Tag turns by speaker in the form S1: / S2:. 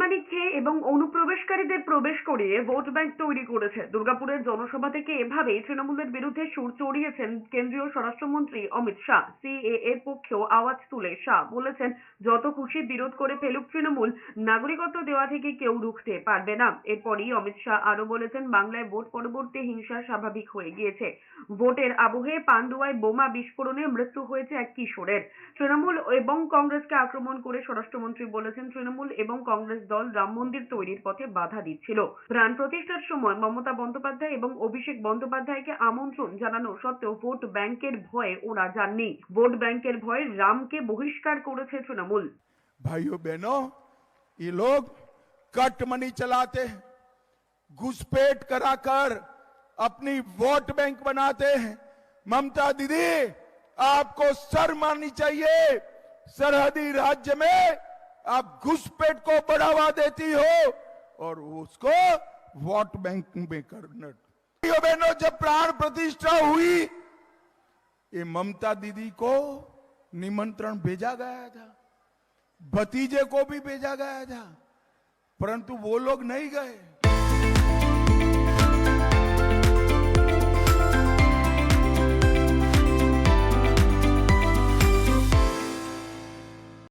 S1: Cut money খেয়ে এবং অনুপ্রবেশকারীদের প্রবেশ করিয়ে ভোট ব্যাংক তৈরি করেছে। দুর্গাপুরের জনসভা থেকে এভাবেই তৃণমূলের বিরুদ্ধে সুর চড়িয়েছেন কেন্দ্রীয় স্বরাষ্ট্রমন্ত্রী অমিত শাহ। সিএএ এর পক্ষেও আওয়াজ তুলে শাহ বলেছেন, যত খুশি বিরোধ করে ফেলুক তৃণমূল, নাগরিকত্ব দেওয়া থেকে কেউ রুখতে পারবে না। এরপরই অমিত শাহ আরো বলেছেন, বাংলায় ভোট পরবর্তী হিংসা স্বাভাবিক হয়ে গিয়েছে। ভোটের আবহে পান্ডুয়ায় বোমা বিস্ফোরণে মৃত্যু হয়েছে এক কিশোরের। তৃণমূল এবং কংগ্রেসকে আক্রমণ করে স্বরাষ্ট্রমন্ত্রী বলেছেন, তৃণমূল এবং কংগ্রেস দল রাম মন্দির তৈরির পথে বাধা দিচ্ছিল। প্রাণ প্রতিষ্ঠার সময় মমতা বন্দ্যোপাধ্যায় এবং অভিষেক বন্দ্যোপাধ্যায়কে আমন্ত্রণ জানানো সত্ত্বেও ভোট ব্যাংকের ভয়ে ওরা যাননি। ভোট ব্যাংকের ভয়ে রামকে বহিষ্কার করেছে তৃণমূল।
S2: भाइयों बहनों, ये लोग कट मनी चलाते हैं, घुसपैठ कराकर अपनी वोट बैंक बनाते हैं। ममता दीदी, आपको शर्म आनी चाहिए। सरहदी राज्य में आप घुसपैठ को बढ़ावा देती हो और उसको वोट बैंक में करना। भाइयों बहनों, जब प्राण प्रतिष्ठा हुई, ये ममता दीदी को निमंत्रण भेजा गया था, भतीजे को भी भेजा गया था, परंतु वो लोग नहीं गए।